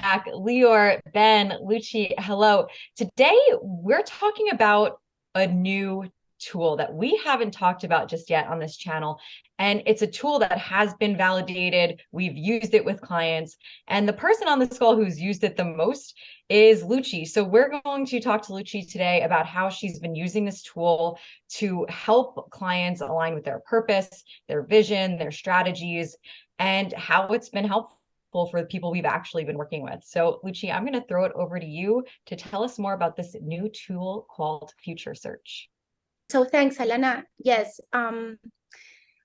back. Lior, Ben, Lucci, hello. Today, we're talking about a new tool that we haven't talked about just yet on this channel. And it's a tool that has been validated. We've used it with clients. And the person on this call who's used it the most is Lucci. So we're going to talk to Lucci today about how she's been using this tool to help clients align with their purpose, their vision, their strategies, and how it's been helpful for the people we've actually been working with. So, Lucci, I'm going to throw it over to you to tell us more about this new tool called Future Search. So thanks, Alana. Yes,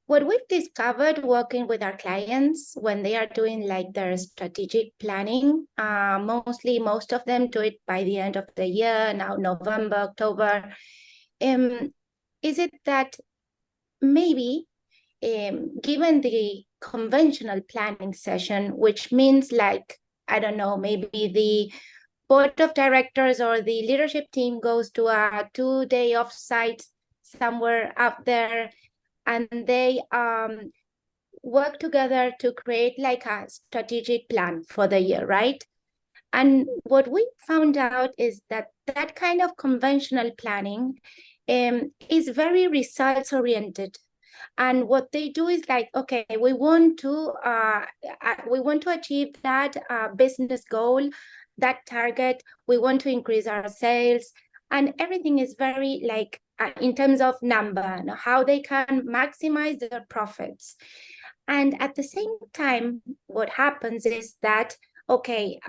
what we've discovered working with our clients when they are doing like their strategic planning, most of them do it by the end of the year, now November, October, is it that maybe given the conventional planning session, which means like, I don't know, maybe the board of directors or the leadership team goes to a 2-day offsite somewhere out there, and they work together to create like a strategic plan for the year, right? And what we found out is that that kind of conventional planning is very results oriented. And what they do is like, okay, we want to achieve that business goal, that target. We want to increase our sales, and everything is very like in terms of number, how they can maximize their profits. And at the same time, what happens is that okay,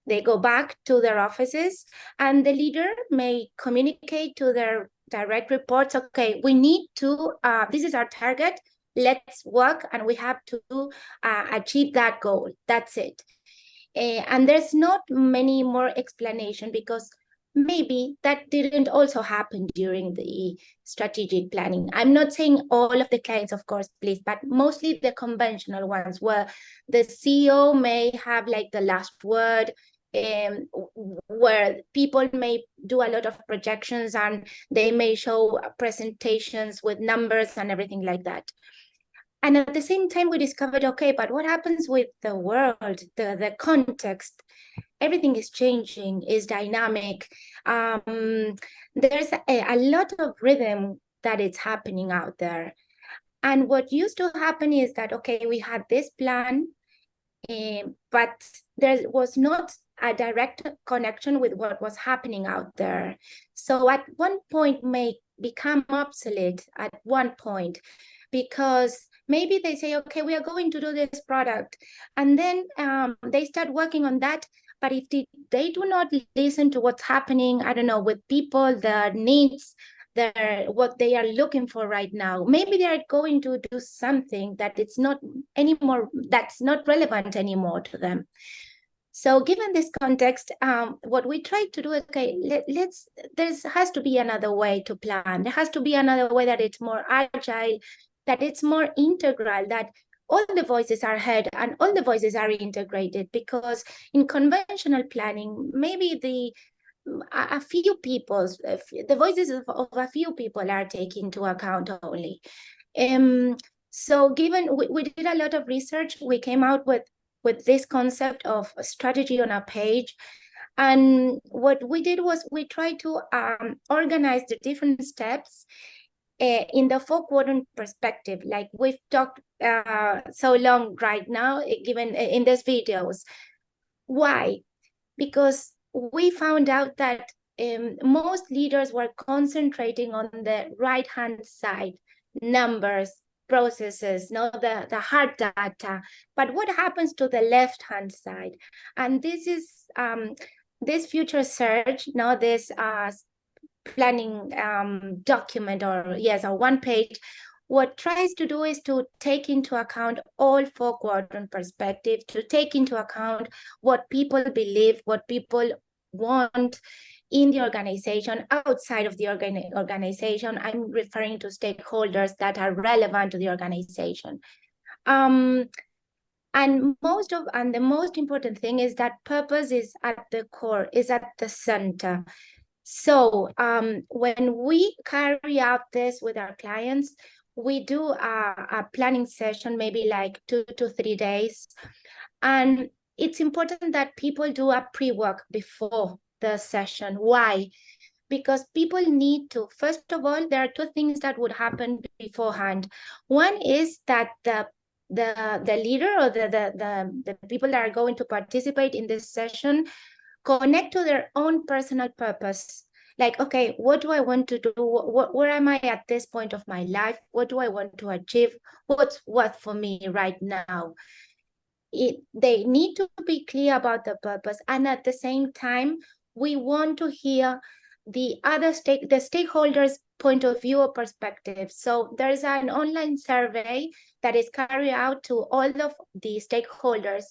they go back to their offices, and the leader may communicate to their direct reports, okay, we need to, this is our target, let's work, and we have to achieve that goal. That's it. And there's not many more explanation because maybe that didn't also happen during the strategic planning. I'm not saying all of the clients, of course, please, but mostly the conventional ones where the CEO may have like the last word, where people may do a lot of projections and they may show presentations with numbers and everything like that. And at the same time, we discovered, okay, but what happens with the world, the context? Everything is changing, is dynamic. There's a lot of rhythm that is happening out there. And what used to happen is that, okay, we had this plan, but there was not a direct connection with what was happening out there. So at one point may become obsolete at one point, because maybe they say, okay, we are going to do this product. And then they start working on that. But if they do not listen to what's happening, I don't know, with people, their needs, what they are looking for right now, maybe they are going to do something that it's not anymore, that's not relevant anymore to them. So given this context, what we try to do is, okay, there has to be another way to plan. There has to be another way that it's more agile, that it's more integral, that all the voices are heard and all the voices are integrated, because in conventional planning, maybe a few people's, the voices of a few people are taken into account only. So given we did a lot of research, we came out with this concept of a strategy on a page. And what we did was we tried to organize the different steps in the 4-quadrant perspective, like we've talked so long right now, given in these videos. Why? Because we found out that most leaders were concentrating on the right-hand side, numbers, processes, the hard data. But what happens to the left-hand side? And this is this future search, this planning document, or yes, a one page, what tries to do is to take into account all 4-quadrant perspective, to take into account what people believe, what people want in the organization, outside of the organization. I'm referring to stakeholders that are relevant to the organization. And the most important thing is that purpose is at the core, is at the center. So when we carry out this with our clients, we do a planning session, maybe like 2 to 3 days. And it's important that people do a pre-work before the session. Why? Because people need to, first of all, there are two things that would happen beforehand. One is that the leader or the people that are going to participate in this session connect to their own personal purpose. Like, okay, what do I want to do? Where am I at this point of my life? What do I want to achieve? What's what for me right now? They need to be clear about the purpose, and at the same time we want to hear the stakeholders point of view or perspective. So there's an online survey that is carried out to all of the stakeholders,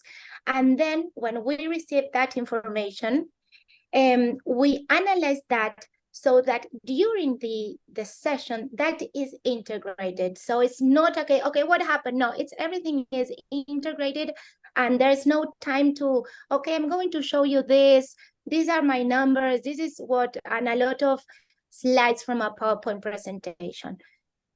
and then when we receive that information, we analyze that so that during the session that is integrated. So it's not okay, what happened? No, it's everything is integrated, and there's no time to, okay, I'm going to show you this. These are my numbers. This is what, and a lot of slides from a PowerPoint presentation.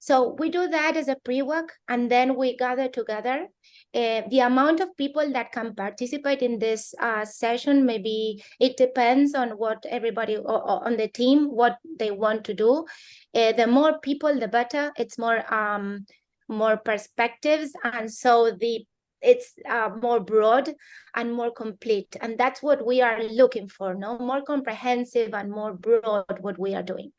So we do that as a pre-work, and then we gather together. The amount of people that can participate in this session, maybe it depends on what everybody on the team, what they want to do. The more people, the better. It's more perspectives, and so it's more broad and more complete. And that's what we are looking for, no? More comprehensive and more broad what we are doing,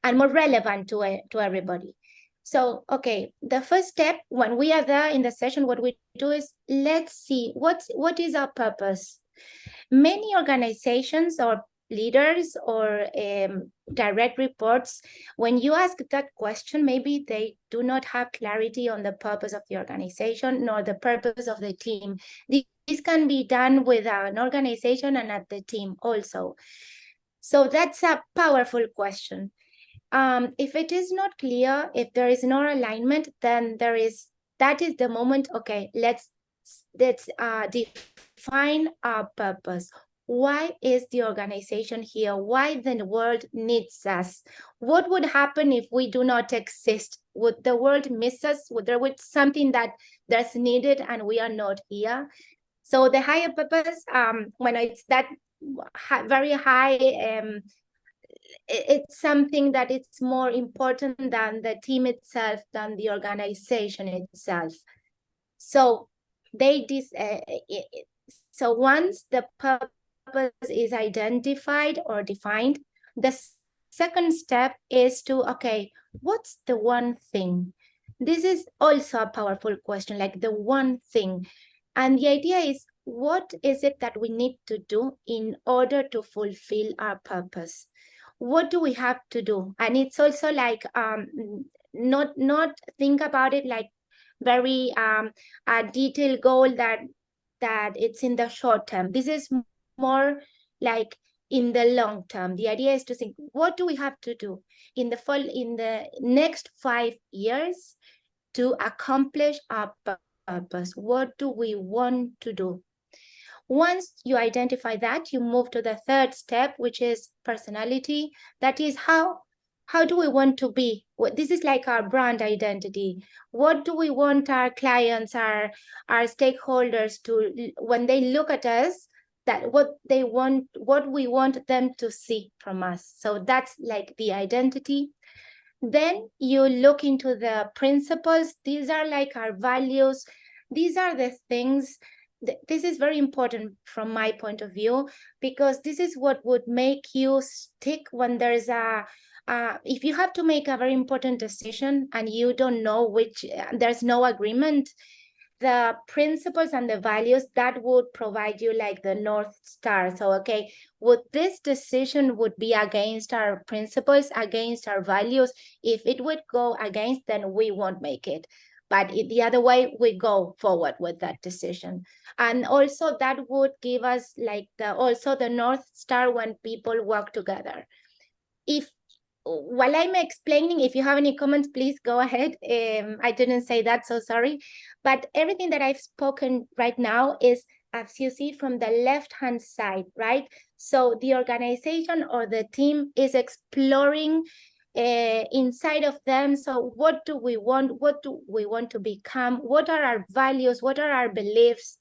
and more relevant to everybody. So, okay, the first step when we are there in the session, what we do is, let's see what is our purpose. Many organizations or leaders or direct reports, when you ask that question, maybe they do not have clarity on the purpose of the organization nor the purpose of the team. This can be done with an organization and at the team also. So that's a powerful question. If it is not clear, if there is no alignment, then that is the moment, okay, let's define our purpose. Why is the organization here? Why the world needs us? What would happen if we do not exist? Would the world miss us? Would there be something that's needed and we are not here? So the higher purpose, when it's that very high, it's something that it's more important than the team itself, than the organization itself. So so once the purpose is identified or defined, the second step is to, okay, what's the one thing? This is also a powerful question, like the one thing. And the idea is, what is it that we need to do in order to fulfill our purpose? What do we have to do? And it's also like not think about it like very a detailed goal that it's in the short term. This is more like in the long term. The idea is to think, what do we have to do in the next 5 years to accomplish our purpose? What do we want to do? Once you identify that, you move to the third step, which is personality. That is, how do we want to be? This is like our brand identity. What do we want our clients, our stakeholders to, when they look at us, that what we want them to see from us? So that's like the identity. Then you look into the principles. These are like our values. These are the things. This is very important from my point of view, because this is what would make you stick when there's if you have to make a very important decision and you don't know there's no agreement, the principles and the values that would provide you like the North Star. So, okay, would this decision would be against our principles, against our values? If it would go against, then we won't make it. But the other way, we go forward with that decision. And also that would give us like also the North Star when people work together. While I'm explaining, if you have any comments, please go ahead. I didn't say that, so sorry. But everything that I've spoken right now is, as you see from the left-hand side, right? So the organization or the team is exploring inside of them. So what do we want? What do we want to become? What are our values? What are our beliefs?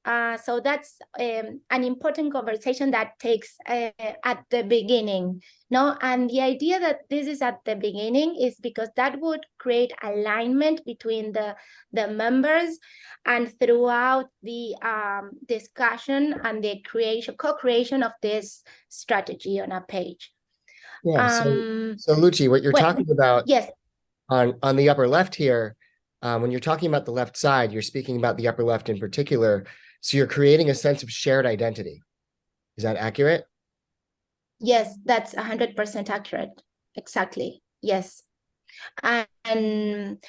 So that's an important conversation that takes at the beginning. No, and the idea that this is at the beginning is because that would create alignment between the members, and throughout the discussion and the co-creation of this strategy on a page. Yeah. So Luci, what you're talking about, yes, on the upper left here, when you're talking about the left side, you're speaking about the upper left in particular. So you're creating a sense of shared identity. Is that accurate? Yes, that's 100% accurate. Exactly. Yes. And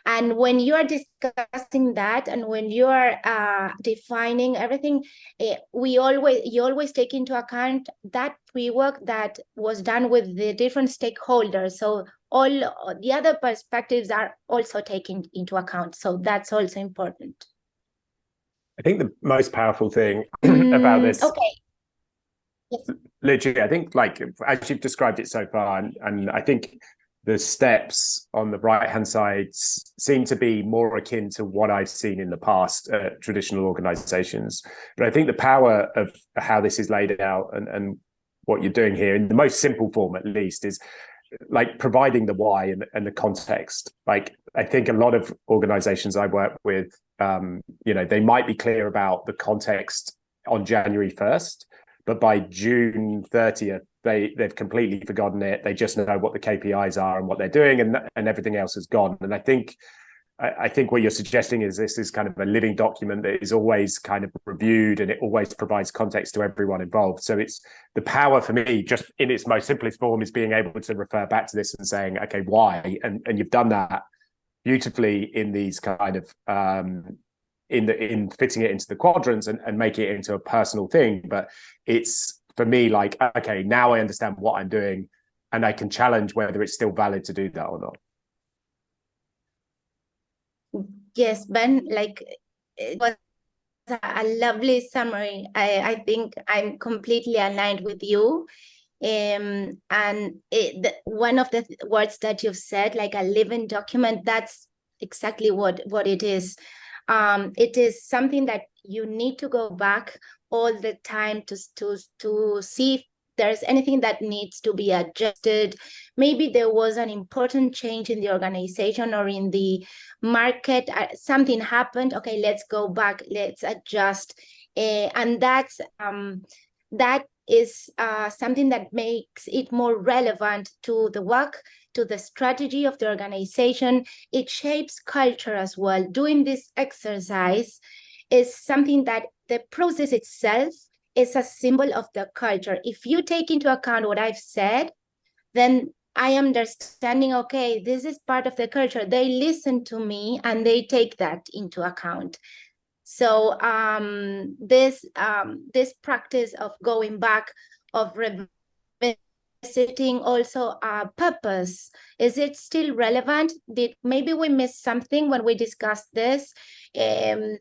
when you are discussing that, and when you are defining everything, you always take into account that pre-work that was done with the different stakeholders. So all the other perspectives are also taken into account. So that's also important. I think the most powerful thing about this, okay. Yes. literally, I think, like, as you've described it so far, and I think the steps on the right-hand side seem to be more akin to what I've seen in the past traditional organizations. But I think the power of how this is laid out and what you're doing here, in the most simple form at least, is like providing the why and the context. Like, I think a lot of organizations I work with, they might be clear about the context on January 1st, but by June 30th, they've completely forgotten it. They just know what the KPIs are and what they're doing, and everything else is gone. And I think what you're suggesting is this is kind of a living document that is always kind of reviewed, and it always provides context to everyone involved. So it's the power for me, just in its most simplest form, is being able to refer back to this and saying, okay, why? And you've done that beautifully in these kind of in fitting it into the quadrants and making it into a personal thing. But it's, for me, like, okay, now I understand what I'm doing, and I can challenge whether it's still valid to do that or not. Yes, Ben, like, it was a lovely summary. I think I'm completely aligned with you. And one of the words that you've said, like a living document, that's exactly what it is. It is something that you need to go back all the time to see if there's anything that needs to be adjusted. Maybe there was an important change in the organization or in the market. Something happened. Okay, let's go back. Let's adjust. And that is something that makes it more relevant to the work, to the strategy of the organization. It shapes culture as well. Doing this exercise is something that the process itself is a symbol of the culture. If you take into account what I've said, then I am understanding, okay, this is part of the culture. They listen to me and they take that into account. So this practice of going back, of revisiting also purpose, is it still relevant? Maybe we missed something when we discussed this? Do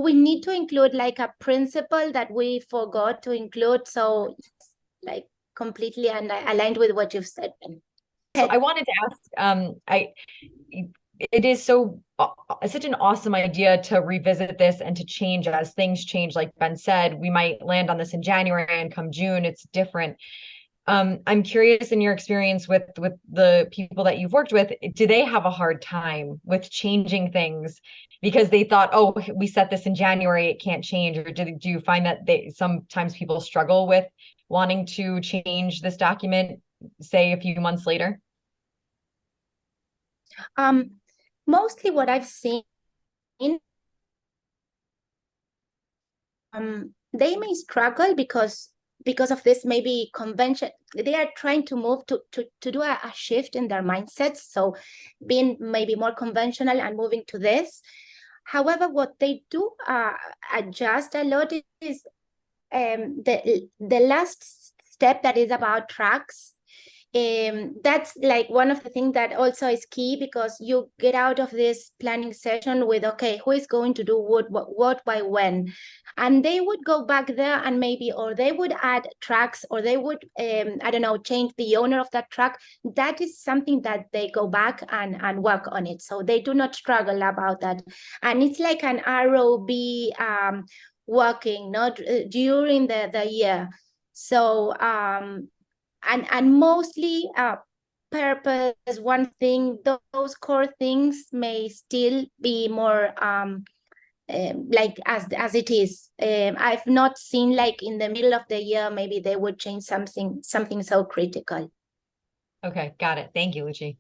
we need to include like a principle that we forgot to include? So, like, completely and aligned with what you've said. So I wanted to ask, it is such an awesome idea to revisit this and to change as things change. Like Ben said, we might land on this in January, and come June, it's different. I'm curious, in your experience with the people that you've worked with, do they have a hard time with changing things because they thought, oh, we set this in January, it can't change? Or do you find that sometimes people struggle with wanting to change this document, say, a few months later? Mostly what I've seen, they may struggle because of this maybe convention. They are trying to move to do a shift in their mindsets, so being maybe more conventional and moving to this. However, what they do adjust a lot is the last step, that is about tracks. That's like one of the things that also is key, because you get out of this planning session with, okay, who is going to do what by when? And they would go back there and maybe, or they would add tracks, or they would, I don't know, change the owner of that track. That is something that they go back and work on it. So they do not struggle about that. And it's like an ROB working, not during the year. So, and mostly purpose, one thing, those core things may still be more like as it is. I've not seen like in the middle of the year, maybe they would change something so critical. Okay, got it. Thank you, Luci.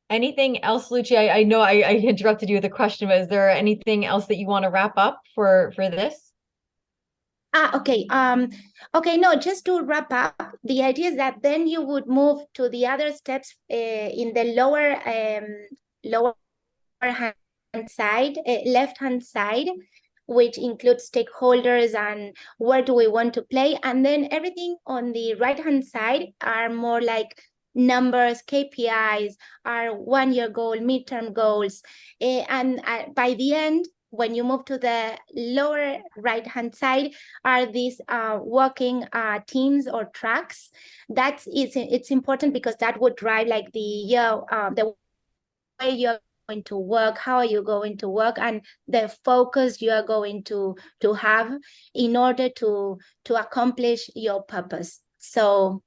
Anything else, Luci? I know I interrupted you with a question, but is there anything else that you want to wrap up for this? Okay. Okay, no, just to wrap up, the idea is that then you would move to the other steps in the lower hand side, left hand side, which includes stakeholders and where do we want to play. And then everything on the right hand side are more like numbers, KPIs, our 1 year goal, midterm goals. And by the end, when you move to the lower right hand side, are these working teams or tracks. It's important, because that would drive like the way you're going to work, how are you going to work, and the focus you are going to have in order to accomplish your purpose. So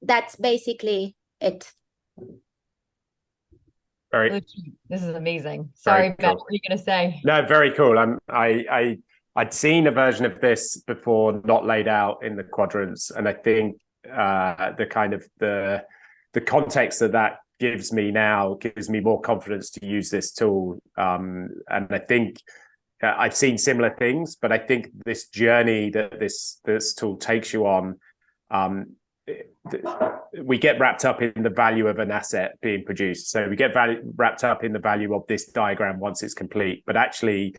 that's basically it. This is amazing. Sorry, Ben, what were you going to say? No, very cool. I'd seen a version of this before, not laid out in the quadrants, and I think the kind of the context that gives me now gives me more confidence to use this tool. And I think I've seen similar things, but I think this journey that this tool takes you on, we get wrapped up in the value of an asset being produced. So we get wrapped up in the value of this diagram once it's complete, but actually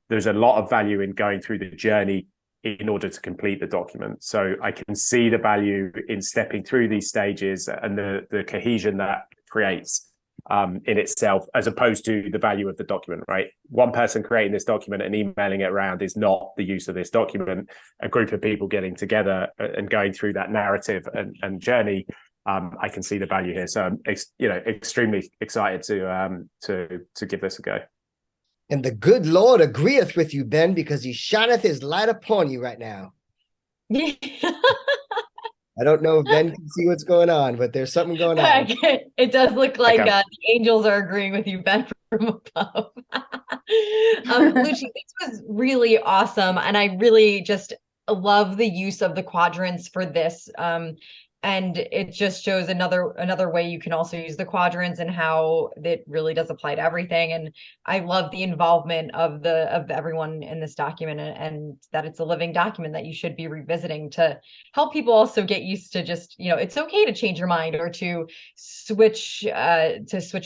there's a lot of value in going through the journey in order to complete the document. So I can see the value in stepping through these stages and the cohesion that creates in itself, as opposed to the value of the document, right? One person creating this document and emailing it around is not the use of this document. A group of people getting together and going through that narrative and journey, I can see the value here. So I'm extremely excited to give this a go. And the good Lord agreeth with you, Ben, because he shineth his light upon you right now. I don't know if Ben can see what's going on, but there's something going on. It does look like the angels are agreeing with you, Ben, from above. Luci, this was really awesome. And I really just love the use of the quadrants for this. And it just shows another way you can also use the quadrants and how it really does apply to everything. And I love the involvement of everyone in this document, and that it's a living document that you should be revisiting to help people also get used to just, it's okay to change your mind or to switch a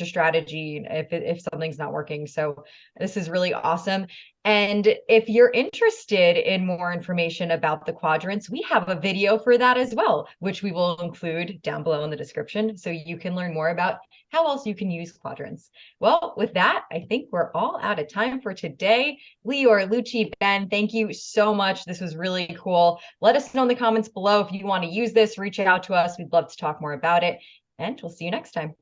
strategy if something's not working. So this is really awesome. And if you're interested in more information about the quadrants, we have a video for that as well, which we will include down below in the description, so you can learn more about how else you can use quadrants. Well, with that, I think we're all out of time for today. Lior, Luci, Ben, thank you so much. This was really cool. Let us know in the comments below if you want to use this. Reach out to us. We'd love to talk more about it. And we'll see you next time.